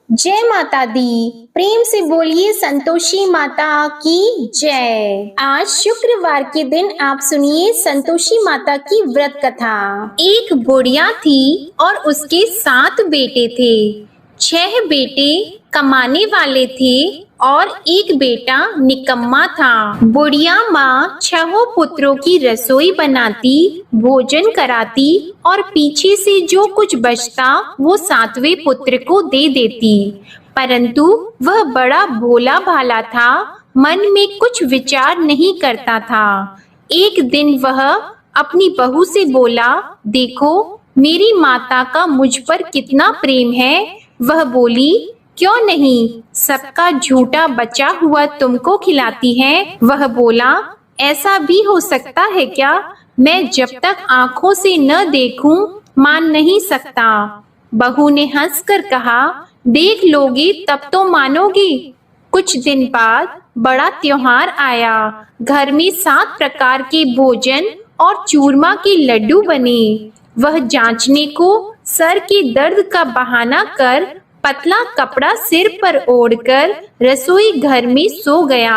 जय माता दी। प्रेम से बोलिए संतोषी माता की जय। आज शुक्रवार के दिन आप सुनिए संतोषी माता की व्रत कथा। एक बुढ़िया थी और उसके 7 बेटे थे। 6 बेटे कमाने वाले थे और एक बेटा निकम्मा था। बुढ़िया माँ 6 पुत्रों की रसोई बनाती, भोजन कराती और पीछे से जो कुछ बचता वो 7वें पुत्र को दे देती। परंतु वह बड़ा भोला भाला था, मन में कुछ विचार नहीं करता था। एक दिन वह अपनी बहू से बोला, देखो मेरी माता का मुझ पर कितना प्रेम है। वह बोली, क्यों नहीं, सबका झूठा बचा हुआ तुमको खिलाती है। वह बोला, ऐसा भी हो सकता है क्या? मैं जब तक आंखों से न देखूं मान नहीं सकता। बहू ने हंसकर कहा, देख लोगे तब तो मानोगी। कुछ दिन बाद बड़ा त्योहार आया। घर में 7 प्रकार के भोजन और चूरमा के लड्डू बने। वह जांचने को सर के दर्द का बहाना कर पतला कपड़ा सिर पर ओढ़कर रसोई घर में सो गया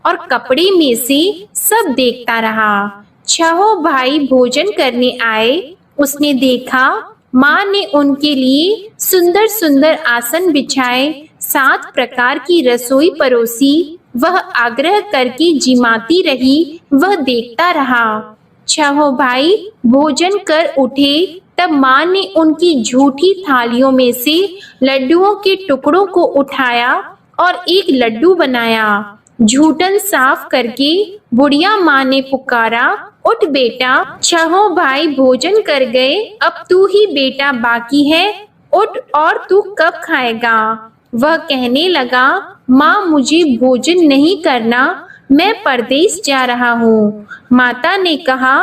और कपड़े में से सब देखता रहा। 6 भाई भोजन करने आए। उसने देखा माँ ने उनके लिए सुंदर सुंदर आसन बिछाए, 7 प्रकार की रसोई परोसी। वह आग्रह करके जिमाती रही, वह देखता रहा। 6 भाई भोजन कर उठे तब माँ ने उनकी झूठी थालियों में से लड्डुओं के टुकड़ों को उठाया और एक लड्डू बनाया। झूठन साफ करके बुढ़िया माँ ने पुकारा, उठ बेटा, 6 भाई भोजन कर गए, अब तू ही बेटा बाकी है, उठ और तू कब खाएगा? वह कहने लगा, माँ मुझे भोजन नहीं करना, मैं परदेश जा रहा हूँ। माता ने कहा,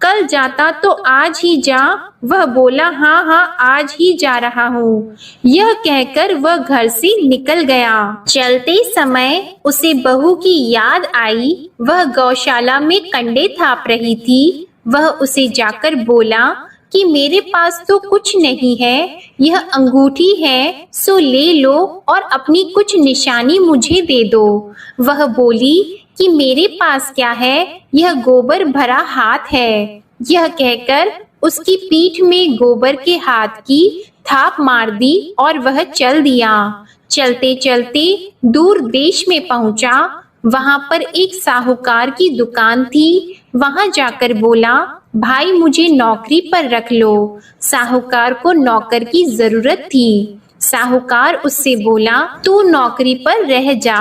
कल जाता तो आज ही जा। वह बोला, हाँ हाँ आज ही जा रहा हूँ। यह कहकर वह घर से निकल गया। चलते समय उसे बहू की याद आई। वह गौशाला में कंडे थाप रही थी। वह उसे जाकर बोला कि मेरे पास तो कुछ नहीं है, यह अंगूठी है, सो ले लो और अपनी कुछ निशानी मुझे दे दो। वह बोली कि मेरे पास क्या है, यह गोबर भरा हाथ है। यह कहकर उसकी पीठ में गोबर के हाथ की थाप मार दी और वह चल दिया। चलते चलते दूर देश में पहुंचा। वहां पर एक साहूकार की दुकान थी। वहां जाकर बोला, भाई मुझे नौकरी पर रख लो। साहूकार को नौकर की जरूरत थी। साहूकार उससे बोला, तू नौकरी पर रह जा।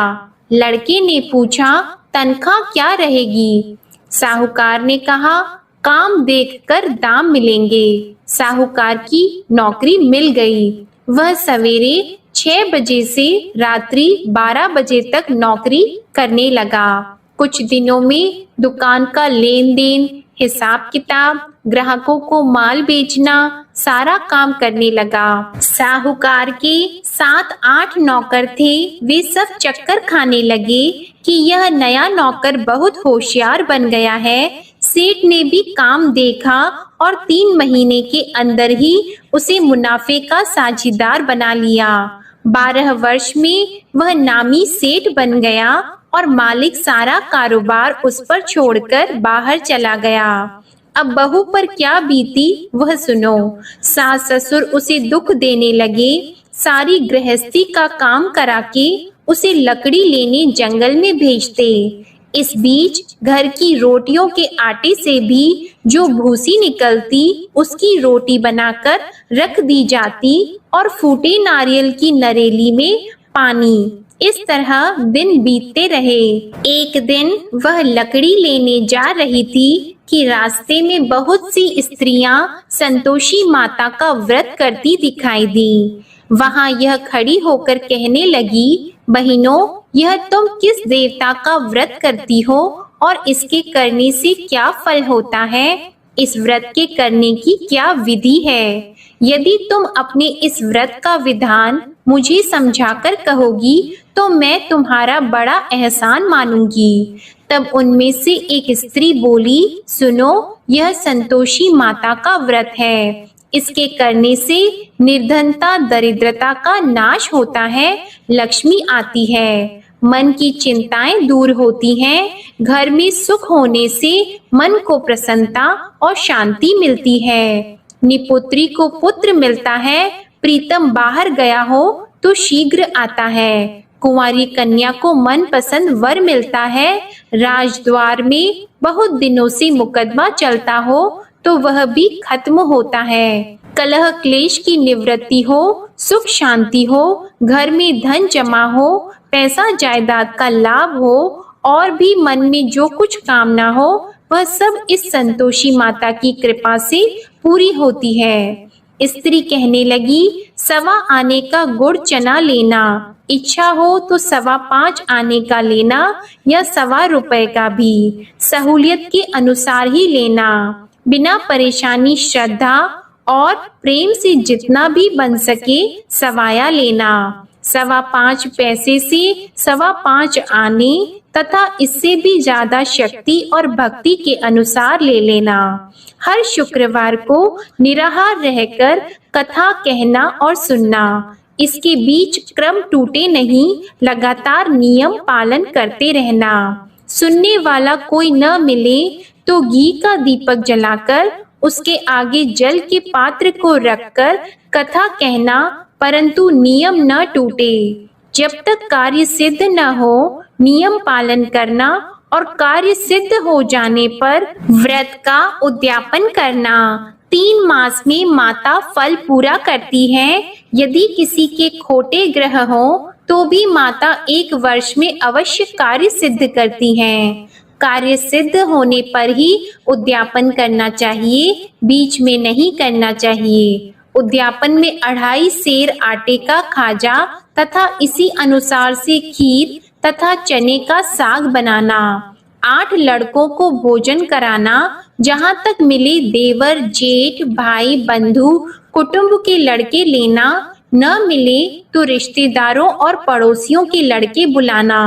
लड़के ने पूछा, तनख्वाह क्या रहेगी? साहूकार ने कहा, काम देखकर दाम मिलेंगे। साहूकार की नौकरी मिल गई। वह सवेरे 6 बजे से रात्रि 12 बजे तक नौकरी करने लगा। कुछ दिनों में दुकान का लेन देन, हिसाब किताब, ग्राहकों को माल बेचना, सारा काम करने लगा। साहूकार के 7-8 नौकर थे। वे सब चक्कर खाने लगे कि यह नया नौकर बहुत होशियार बन गया है। सेठ ने भी काम देखा और 3 महीने के अंदर ही उसे मुनाफे का साझीदार बना लिया। 12 वर्ष में वह नामी सेठ बन गया और मालिक सारा कारोबार उस पर छोड़कर बाहर चला गया। अब बहू पर क्या बीती वह सुनो। सास ससुर उसे दुख देने लगे। सारी गृहस्थी का काम करा के उसे लकड़ी लेने जंगल में भेजते। इस बीच घर की रोटियों के आटे से भी जो भूसी निकलती उसकी रोटी बनाकर रख दी जाती और फूटे नारियल की नरेली में पानी। इस तरह दिन बीतते रहे। एक दिन वह लकड़ी लेने जा रही थी कि रास्ते में बहुत सी स्त्रियां संतोषी माता का व्रत करती दिखाई दी। वहां यह खड़ी होकर कहने लगी, बहनों, यह तुम किस देवता का व्रत करती हो और इसके करने से क्या फल होता है? इस व्रत के करने की क्या विधि है? यदि तुम अपने इस व्रत का विधान मुझे समझाकर कहोगी तो मैं तुम्हारा बड़ा एहसान मानूंगी। तब उनमें से एक स्त्री बोली, सुनो, यह संतोषी माता का व्रत है। इसके करने से निर्धनता दरिद्रता का नाश होता है, लक्ष्मी आती है, मन की चिंताएं दूर होती हैं, घर में सुख होने से मन को प्रसन्नता और शांति मिलती है। निपुत्री को पुत्र मिलता है, प्रीतम बाहर गया हो तो शीघ्र आता है। कुंवारी कन्या को मनपसंद वर मिलता है। राजद्वार में बहुत दिनों से मुकदमा चलता हो तो वह भी खत्म होता है। कलह क्लेश की निवृत्ति हो, सुख शांति हो, घर में धन जमा हो, पैसा जायदाद का लाभ हो और भी मन में जो कुछ कामना हो वह सब इस संतोषी माता की कृपा से पूरी होती है। स्त्री कहने लगी, 1.25 आने का गुड़ चना लेना, इच्छा हो तो 5.25 आने का लेना या 1.25 रुपए का भी, सहूलियत के अनुसार ही लेना, बिना परेशानी श्रद्धा और प्रेम से जितना भी बन सके सवाया लेना। 5.25 पैसे से 5.25 आने तथा इससे भी ज्यादा शक्ति और भक्ति के अनुसार ले लेना। हर शुक्रवार को निराहार रहकर कथा कहना और सुनना। इसके बीच क्रम टूटे नहीं, लगातार नियम पालन करते रहना। सुनने वाला कोई न मिले तो घी का दीपक जलाकर उसके आगे जल के पात्र को रखकर कथा कहना, परंतु नियम न टूटे। जब तक कार्य सिद्ध न हो नियम पालन करना और कार्य सिद्ध हो जाने पर व्रत का उद्यापन करना। 3 मास में माता फल पूरा करती है। यदि किसी के खोटे ग्रह हो तो भी माता 1 वर्ष में अवश्य कार्य सिद्ध करती हैं। कार्य सिद्ध होने पर ही उद्यापन करना चाहिए, बीच में नहीं करना चाहिए। उद्यापन में 2.5 सेर आटे का खाजा तथा इसी अनुसार से खीर तथा चने का साग बनाना। 8 लड़कों को भोजन कराना। जहाँ तक मिले देवर जेठ भाई बंधु कुटुंब के लड़के लेना, न मिले तो रिश्तेदारों और पड़ोसियों के लड़के बुलाना।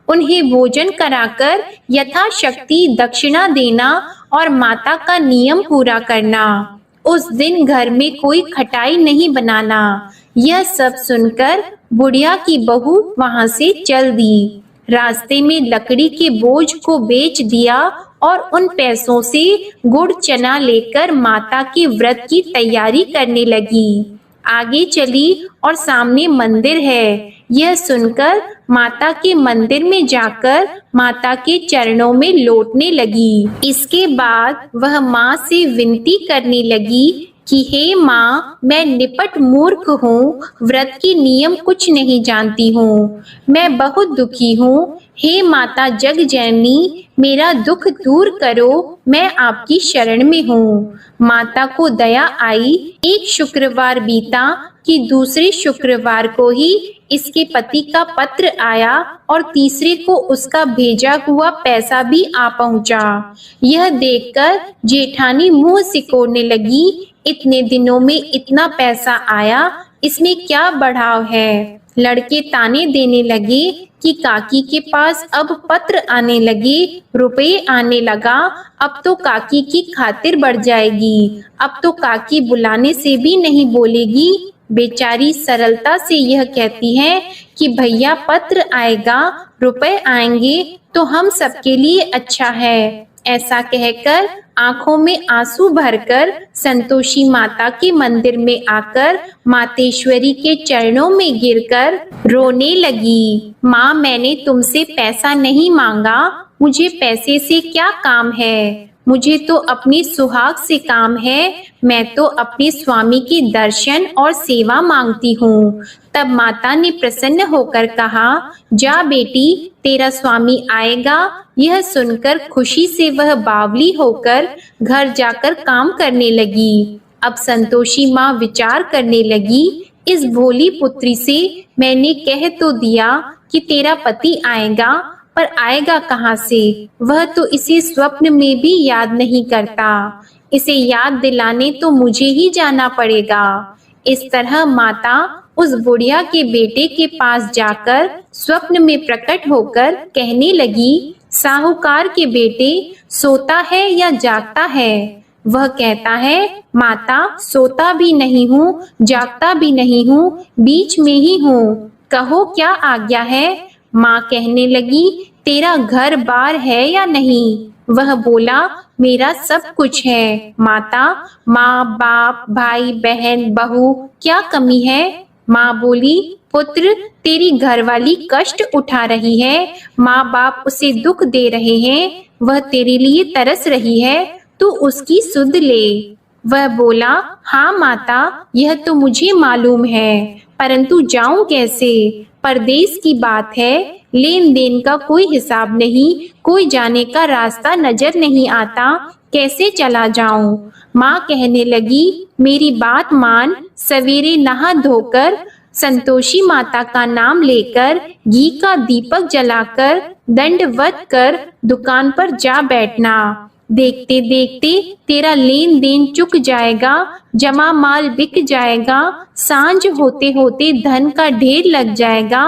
उन्हें भोजन कराकर यथाशक्ति दक्षिणा देना और माता का नियम पूरा करना। उस दिन घर में कोई खटाई नहीं बनाना। यह सब सुनकर बुढ़िया की बहू वहां से चल दी। रास्ते में लकड़ी के बोझ को बेच दिया और उन पैसों से गुड़ चना लेकर माता के व्रत की तैयारी करने लगी। आगे चली और सामने मंदिर है। यह सुनकर माता के मंदिर में जाकर माता के चरणों में लौटने लगी। इसके बाद वह माँ से विनती करने लगी कि हे माँ, मैं निपट मूर्ख हूँ, व्रत के नियम कुछ नहीं जानती हूँ, मैं बहुत दुखी हूँ। हे माता जग जननी, मेरा दुख दूर करो, मैं आपकी शरण में हूँ। माता को दया आई। एक शुक्रवार बीता कि दूसरे शुक्रवार को ही इसके पति का पत्र आया और तीसरे को उसका भेजा हुआ पैसा भी आ पहुंचा। यह देखकर जेठानी मुंह सिकोड़ने लगी। इतने दिनों में इतना पैसा आया, इसमें क्या बढ़ाव है। लड़के ताने देने लगे कि काकी के पास अब पत्र आने लगे, रुपए आने लगा, अब तो काकी की खातिर बढ़ जाएगी, अब तो काकी बुलाने से भी नहीं बोलेगी। बेचारी सरलता से यह कहती है कि भैया पत्र आएगा, रुपए आएंगे तो हम सबके लिए अच्छा है। ऐसा कहकर आंखों में आंसू भरकर संतोषी माता के मंदिर में आकर मातेश्वरी के चरणों में गिरकर रोने लगी। माँ, मैंने तुमसे पैसा नहीं मांगा, मुझे पैसे से क्या काम है, मुझे तो अपनी सुहाग से काम है, मैं तो अपने स्वामी के दर्शन और सेवा मांगती हूँ। तब माता ने प्रसन्न होकर कहा, जा बेटी, तेरा स्वामी आएगा। यह सुनकर खुशी से वह बावली होकर घर जाकर काम करने लगी। अब संतोषी माँ विचार करने लगी, इस भोली पुत्री से मैंने कह तो दिया कि तेरा पति आएगा, पर आएगा कहाँ से? वह तो इसे स्वप्न में भी याद नहीं करता। इसे याद दिलाने तो मुझे ही जाना पड़ेगा। इस तरह माता उस बुढ़िया के बेटे के पास जाकर स्वप्न में प्रकट होकर कहने लगी, साहूकार के बेटे, सोता है या जागता है? वह कहता है, माता सोता भी नहीं हूँ, जागता भी नहीं हूँ, बीच में ही हूँ, कहो क्या आज्ञा है। माँ कहने लगी, तेरा घर बार है या नहीं। वह बोला, मेरा सब कुछ है माता, माँ बाप भाई बहन बहू क्या कमी है। माँ बोली, पुत्र तेरी घरवाली कष्ट उठा रही है, माँ बाप उसे दुख दे रहे हैं, वह तेरे लिए तरस रही है, तू उसकी सुध ले। वह बोला, हाँ माता यह तो मुझे मालूम है, परंतु जाऊं कैसे। परदेश की बात है, लेन देन का कोई हिसाब नहीं, कोई जाने का रास्ता नजर नहीं आता, कैसे चला जाऊं। माँ कहने लगी, मेरी बात मान, सवेरे नहा धोकर संतोषी माता का नाम लेकर घी का दीपक जलाकर दंडवत कर दुकान पर जा बैठना। देखते देखते तेरा लेन देन चुक जाएगा, जमा माल बिक जाएगा, सांझ होते होते धन का ढेर लग जाएगा।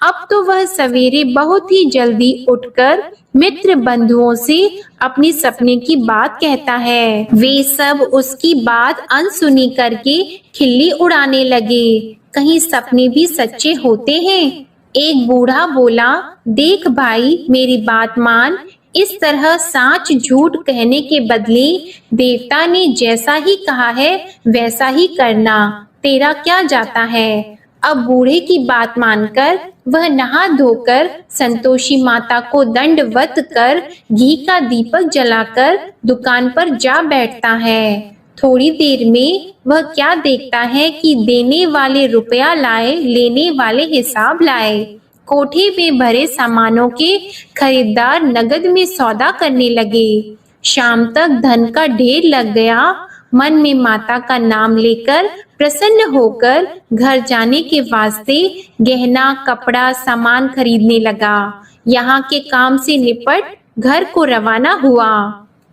अब तो वह सवेरे बहुत ही जल्दी उठकर मित्र बंधुओं से अपनी सपने की बात कहता है। वे सब उसकी बात अनसुनी करके खिल्ली उड़ाने लगे। कहीं सपने भी सच्चे होते हैं। एक बूढ़ा बोला, देख भाई मेरी बात मान, इस तरह साच झूठ कहने के बदले देवता ने जैसा ही कहा है वैसा ही करना, तेरा क्या जाता है। अब बूढ़े की बात मानकर वह नहा धोकर संतोषी माता को दंडवत कर घी का दीपक जलाकर दुकान पर जा बैठता है। थोड़ी देर में वह क्या देखता है कि देने वाले रुपया लाए, लेने वाले हिसाब लाए। कोठे में भरे सामानों के खरीदार नगद में सौदा करने लगे। शाम तक धन का ढेर लग गया। मन में माता का नाम लेकर प्रसन्न होकर घर जाने के वास्ते गहना कपड़ा सामान खरीदने लगा। यहाँ के काम से निपट घर को रवाना हुआ।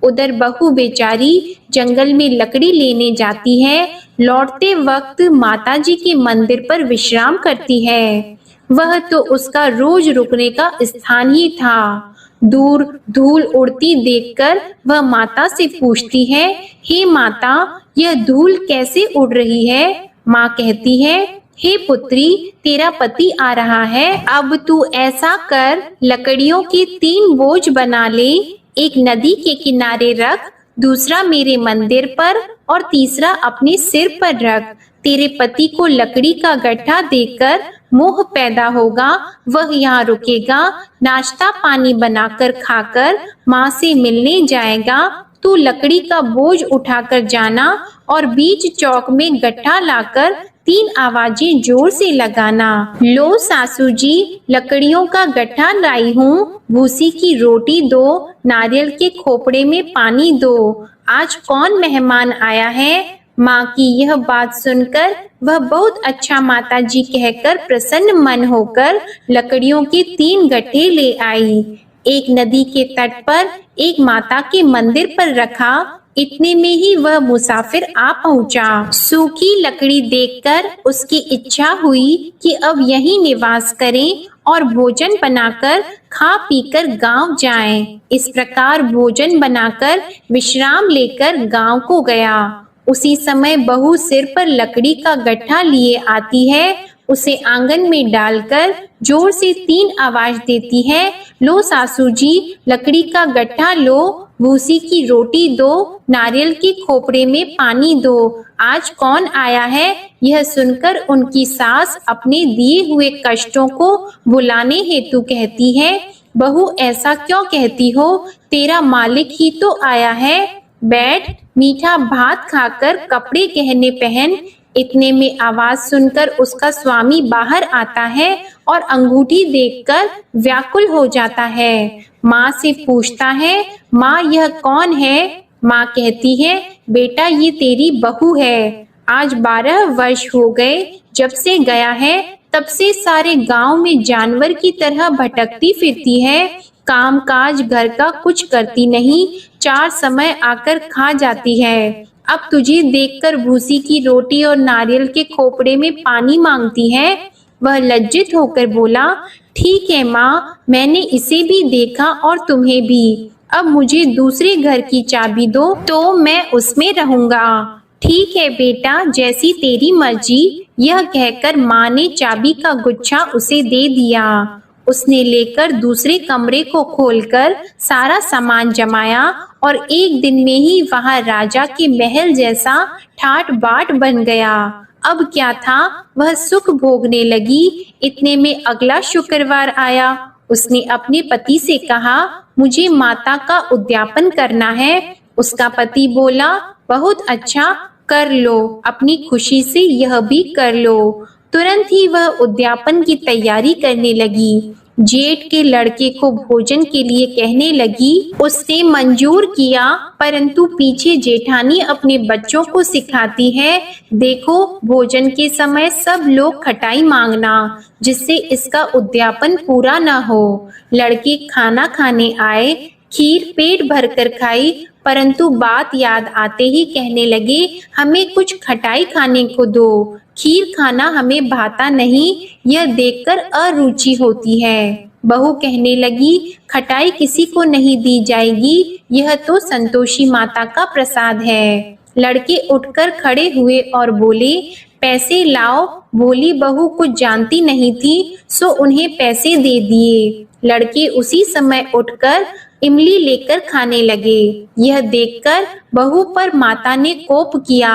उधर बहू बेचारी जंगल में लकड़ी लेने जाती है। लौटते वक्त माताजी के मंदिर पर विश्राम करती है। वह तो उसका रोज रुकने का स्थान ही था। दूर धूल उड़ती देखकर वह माता से पूछती है, हे माता यह धूल कैसे उड़ रही है। माँ कहती है, हे पुत्री तेरा पति आ रहा है, अब तू ऐसा कर लकड़ियों के 3 बोझ बना ले, एक नदी के किनारे रख, दूसरा मेरे मंदिर पर और तीसरा अपने सिर पर रख। तेरे पति को लकड़ी का गट्ठा देकर मोह पैदा होगा, वह यहाँ रुकेगा, नाश्ता पानी बनाकर खाकर माँ से मिलने जाएगा। तू लकड़ी का बोझ उठाकर जाना और बीच चौक में गट्ठा लाकर 3 आवाजें जोर से लगाना। लो सासू जी लकड़ियों का गट्ठा लाई हूँ, भूसी की रोटी दो, नारियल के खोपड़े में पानी दो, आज कौन मेहमान आया है। माँ की यह बात सुनकर वह बहुत अच्छा माता जी कहकर प्रसन्न मन होकर लकड़ियों के 3 गट्ठे ले आई। एक नदी के तट पर एक माता के मंदिर पर रखा। इतने में ही वह मुसाफिर आ पहुंचा। सूखी लकड़ी देखकर उसकी इच्छा हुई कि अब यहीं निवास करें और भोजन बनाकर खा पीकर गांव जाएं। इस प्रकार भोजन बनाकर विश्राम लेकर गांव को गया। उसी समय बहू सिर पर लकड़ी का गट्ठा लिए आती है। उसे आंगन में डालकर जोर से 3 आवाज देती है, लो सासू जी लकड़ी का गट्ठा लो, भूसी की रोटी दो, नारियल के खोपड़े में पानी दो, आज कौन आया है। यह सुनकर उनकी सास अपने दिए हुए कष्टों को भुलाने हेतु कहती है, बहू ऐसा क्यों कहती हो, तेरा मालिक ही तो आया है, बैठ मीठा भात खाकर कपड़े गहने पहन। इतने में आवाज सुनकर उसका स्वामी बाहर आता है और अंगूठी देखकर व्याकुल हो जाता है। माँ से पूछता है, माँ यह कौन है। माँ कहती है, बेटा ये तेरी बहू है, आज 12 वर्ष हो गए जब से गया है, तब से सारे गांव में जानवर की तरह भटकती फिरती है, काम काज घर का कुछ करती नहीं, 4 समय आकर खा जाती है। अब तुझे देखकर भूसी की रोटी और नारियल के खोपड़े में पानी मांगती है। वह लज्जित होकर बोला, ठीक है माँ, मैंने इसे भी देखा और तुम्हें भी, अब मुझे दूसरे घर की चाबी दो तो मैं उसमें रहूंगा। ठीक है बेटा, जैसी तेरी मर्जी। यह कहकर माँ ने चाबी का गुच्छा उसे दे दिया। उसने लेकर दूसरे कमरे को खोलकर सारा सामान जमाया और एक दिन में ही वहां राजा के महल जैसा ठाट बाट बन गया। अब क्या था, वह सुख भोगने लगी। इतने में अगला शुक्रवार आया। उसने अपने पति से कहा, मुझे माता का उद्यापन करना है। उसका पति बोला, बहुत अच्छा, कर लो, अपनी खुशी से यह भी कर लो। तुरंत ही वह उद्यापन की तैयारी करने लगी। जेठ के लड़के को भोजन के लिए कहने लगी। उसने मंजूर किया, परंतु पीछे जेठानी अपने बच्चों को सिखाती है, देखो भोजन के समय सब लोग खटाई मांगना, जिससे इसका उद्यापन पूरा ना हो। लड़के खाना खाने आए, खीर पेट भरकर खाई, परंतु बात याद आते ही कहने लगे, हमें कुछ खटाई खाने को दो, खीर खाना हमें भाता नहीं, यह देखकर अरुचि होती है। बहू कहने लगी, खटाई किसी को नहीं दी जाएगी, यह तो संतोषी माता का प्रसाद है। लड़के उठकर खड़े हुए और बोले, पैसे लाओ। भोली बहू कुछ जानती नहीं थी, सो उन्हें पैसे दे दिए। लड़के उसी समय उठकर इमली लेकर खाने लगे। यह देखकर बहू पर माता ने कोप किया।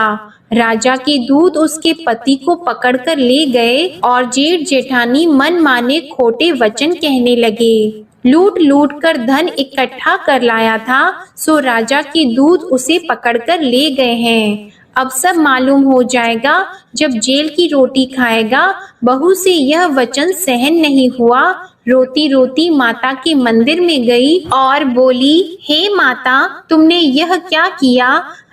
राजा के दूत उसके पति को पकड़कर ले गए और जेठ जेठानी मन माने खोटे वचन कहने लगे। लूट लूट कर धन इकट्ठा कर लाया था, सो राजा के दूत उसे पकड़कर ले गए हैं। अब सब मालूम हो जाएगा जब जेल की रोटी खाएगा। बहू से यह वचन सहन नहीं हुआ। रोती रोती माता के मंदिर में गई और बोली, हे माता, तुमने यह क्या किया?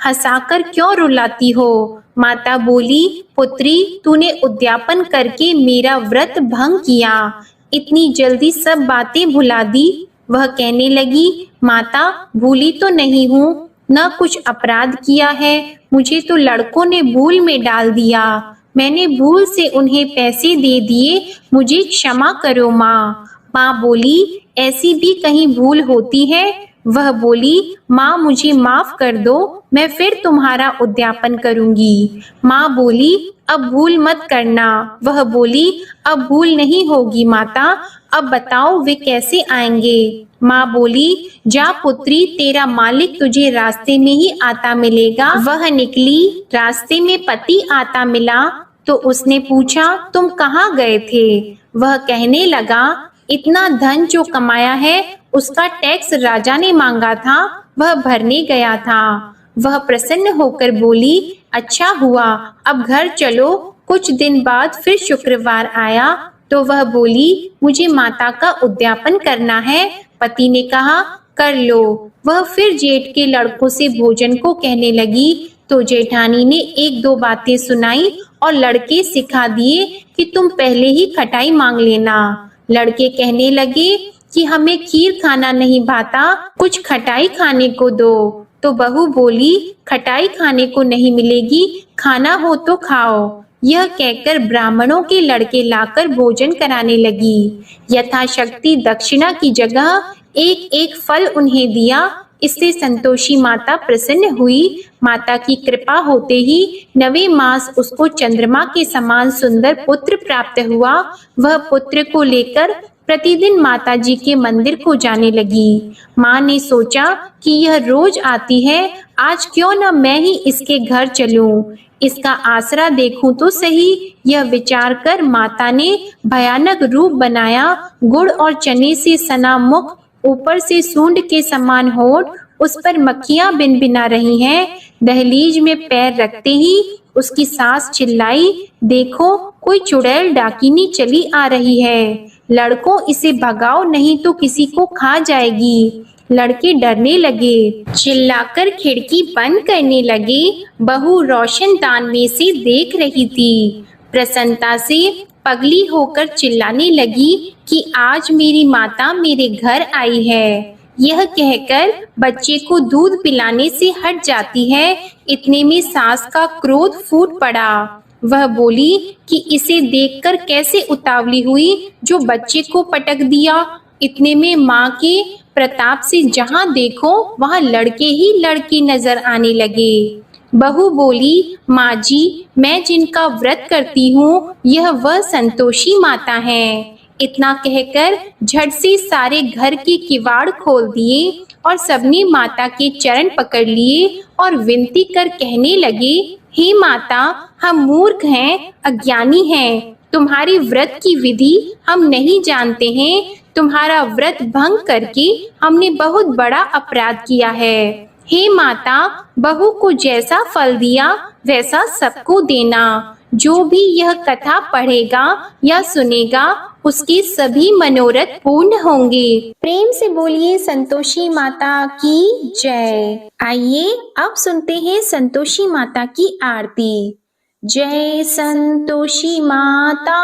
हंसाकर क्यों रुलाती हो? माता बोली, पुत्री, तूने उद्यापन करके मेरा व्रत भंग किया, इतनी जल्दी सब बातें भुला दी। वह कहने लगी, माता, भूली तो नहीं हूँ, न कुछ अपराध किया है, मुझे तो लड़कों ने भूल में डाल दिया, मैंने भूल से उन्हें पैसे दे दिए, मुझे क्षमा करो माँ। माँ बोली, ऐसी भी कहीं भूल होती है? वह बोली, माँ मुझे माफ कर दो, मैं फिर तुम्हारा उद्यापन करूंगी। माँ बोली, अब भूल मत करना। वह बोली, अब भूल नहीं होगी माता, अब बताओ वे कैसे आएंगे? माँ बोली, जा पुत्री, तेरा मालिक तुझे रास्ते में ही आता मिलेगा। वह निकली, रास्ते में पति आता मिला तो उसने पूछा, तुम कहाँ गए थे? वह कहने लगा, इतना धन जो कमाया है उसका टैक्स राजा ने मांगा था, वह भरने गया था। वह प्रसन्न होकर बोली, अच्छा हुआ, अब घर चलो। कुछ दिन बाद फिर शुक्रवार आया तो वह बोली, मुझे माता का उद्यापन करना है। पति ने कहा, कर लो। वह फिर जेठ के लड़कों से भोजन को कहने लगी तो जेठानी ने एक दो बातें सुनाई और लड़के सिखा दिए कि तुम पहले ही खटाई मांग लेना। लड़के कहने लगे कि हमें खीर खाना नहीं भाता, कुछ खटाई खाने को दो। तो बहू बोली, खटाई खाने को नहीं मिलेगी, खाना हो तो खाओ। यह कहकर ब्राह्मणों के लड़के लाकर भोजन कराने लगी। यथाशक्ति दक्षिणा की जगह एक एक फल उन्हें दिया। इससे संतोषी माता प्रसन्न हुई। माता की कृपा होते ही 9वें मास उसको चंद्रमा के समान सुंदर पुत्र प्राप्त हुआ। वह पुत्र को लेकर प्रतिदिन माता जी के मंदिर को जाने लगी। माँ ने सोचा कि यह रोज आती है, आज क्यों न मैं ही इसके घर चलूं, इसका आसरा देखूं तो सही। यह विचार कर माता ने भयानक रूप बनाया। गुड़ और चने से सना मुख, ऊपर से सूंड के समान होठ, उस पर मक्खियां भिनभिना रही हैं। दहलीज में पैर रखते ही उसकी सास चिल्लाई, देखो कोई चुड़ैल डाकिनी चली आ रही है, लड़कों इसे भगाओ नहीं तो किसी को खा जाएगी। लड़के डरने लगे, चिल्लाकर खिड़की बंद करने लगे। बहू रोशनदान में से देख रही थी। प्रसन्नता से पगली होकर चिल्लाने लगी कि आज मेरी माता मेरे घर आई है। यह कहकर बच्चे को दूध पिलाने से हट जाती है। इतने में सास का क्रोध फूट पड़ा। वह बोली कि इसे देखकर कैसे उतावली हुई जो बच्चे को पटक दिया। इतने में माँ के प्रताप से जहाँ देखो वहाँ लड़के ही लड़की नजर आने लगे। बहू बोली, माँ जी, मैं जिनका व्रत करती हूँ यह वह संतोषी माता हैं। इतना कहकर झट से सारे घर के किवाड़ खोल दिए और सबने माता के चरण पकड़ लिए और विनती कर कहने लगे, हे माता, हम मूर्ख हैं, अज्ञानी हैं, तुम्हारी व्रत की विधि हम नहीं जानते हैं। तुम्हारा व्रत भंग करके हमने बहुत बड़ा अपराध किया है। हे माता, बहू को जैसा फल दिया वैसा सबको देना। जो भी यह कथा पढ़ेगा या सुनेगा उसके सभी मनोरथ पूर्ण होंगे। प्रेम से बोलिए संतोषी माता की जय। आइए अब सुनते हैं संतोषी माता की आरती। जय संतोषी माता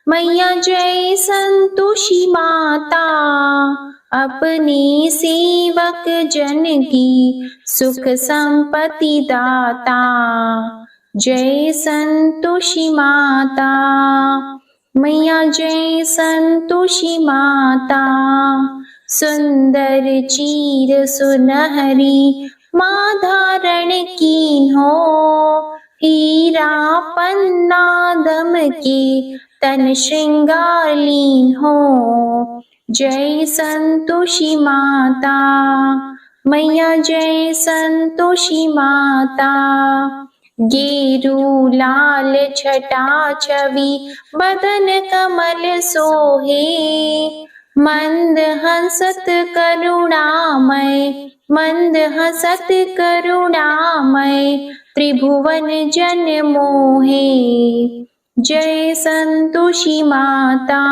मैया, जय संतोषी माता, अपने सेवक जन की सुख संपत्ति दाता। जय संतोषी माता मैया, जय संतोषी माता, सुंदर चीर सुनहरी माँ धारण कीन्हो, हीरा पन्ना दमके तन श्रृंगार लीन हो। जय संतोषी माता मैया, जय संतोषी माता, गेरू लाल छटा छवि बदन कमल सोहे, मंद हंसत करुणामय, मंद हंसत करुणामय, त्रिभुवन जन मोहे। जय संतोषी माता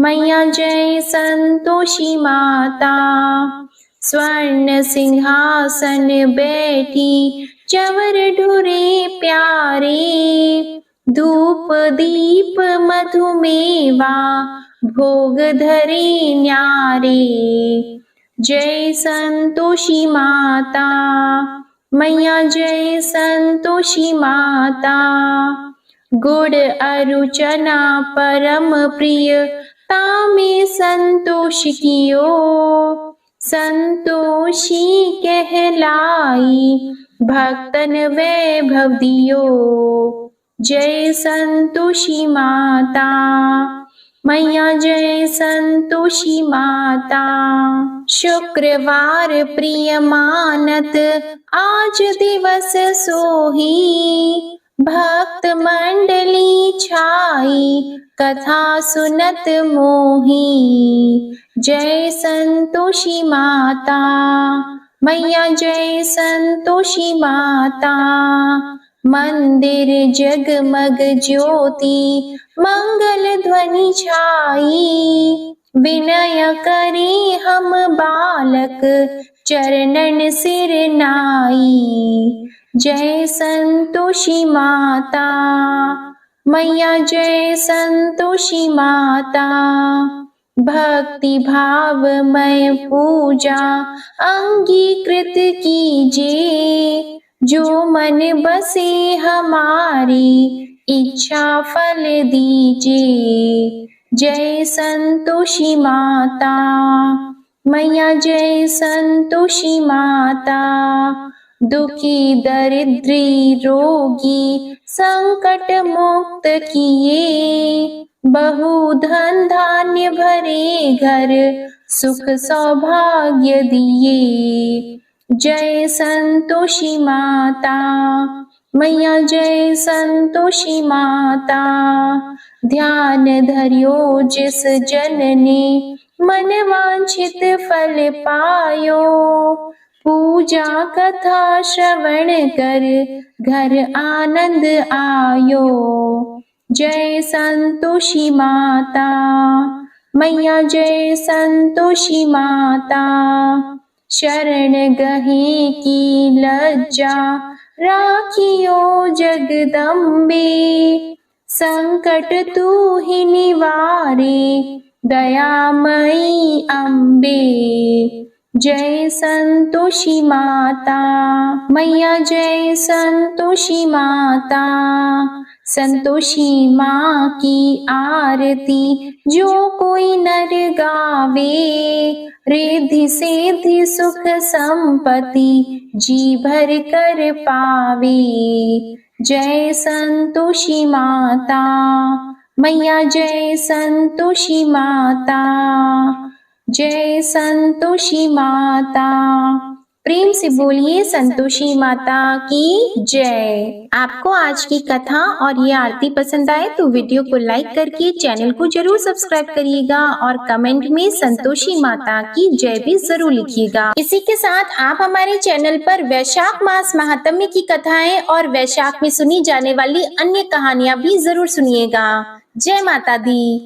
मैया, जय संतोषी माता, स्वर्ण सिंहासन बैठी चवर ढुरे प्यारे, धूप दीप मधुमेवा भोग धरे न्यारे। जय संतोषी माता मैया, जय संतोषी माता, गुड़ अरु चना परम प्रिय तामे संतोष कियो, संतोषी कहलाई भक्तन वैभव दियो। जय संतोषी माता मैया, जय संतोषी माता, शुक्रवार प्रिय मानत आज दिवस सोही, भक्त मंडली छाई कथा सुनत मोही। जय संतोषी माता मैया, जय संतोषी माता, मंदिर जगमग ज्योति मंगल ध्वनि छाई, विनय करी हम बालक चरणन सिर नाई। जय संतोषी माता मैया, जय संतोषी माता, भक्ति भावमय पूजा अंगीकृत कीजिए, जो मन बसे हमारी इच्छा फल दीजिए। जय संतोषी माता मैया, जय संतोषी माता, दुखी दरिद्री रोगी संकट मुक्त किए, बहु धन धान्य भरे घर सुख सौभाग्य दिए। जय संतोषी माता मैया, जय संतोषी माता, ध्यान धरियो जिस जन ने मन वांछित फल पायो, पूजा कथा श्रवण कर घर आनंद आयो। जय संतोषी माता मैया, जय संतोषी माता, शरण गहे की लज्जा राखियो जगदम्बे, संकट तू ही निवारे दयामयी अम्बे। जय संतोषी माता। मैया जय संतोषी माता। संतोषी माँ की आरती जो कोई नर गावे, रिद्धि सिद्धि सुख संपत्ति जी भर कर पावे। जय संतोषी माता। मैया जय संतोषी माता। जय संतोषी माता। प्रेम से बोलिए संतोषी माता की जय। आपको आज की कथा और ये आरती पसंद आए तो वीडियो को लाइक करके चैनल को जरूर सब्सक्राइब करिएगा और कमेंट में संतोषी माता की जय भी जरूर लिखिएगा। इसी के साथ आप हमारे चैनल पर वैशाख मास महात्म्य की कथाएं और वैशाख में सुनी जाने वाली अन्य कहानियां भी जरूर सुनिएगा। जय माता दी।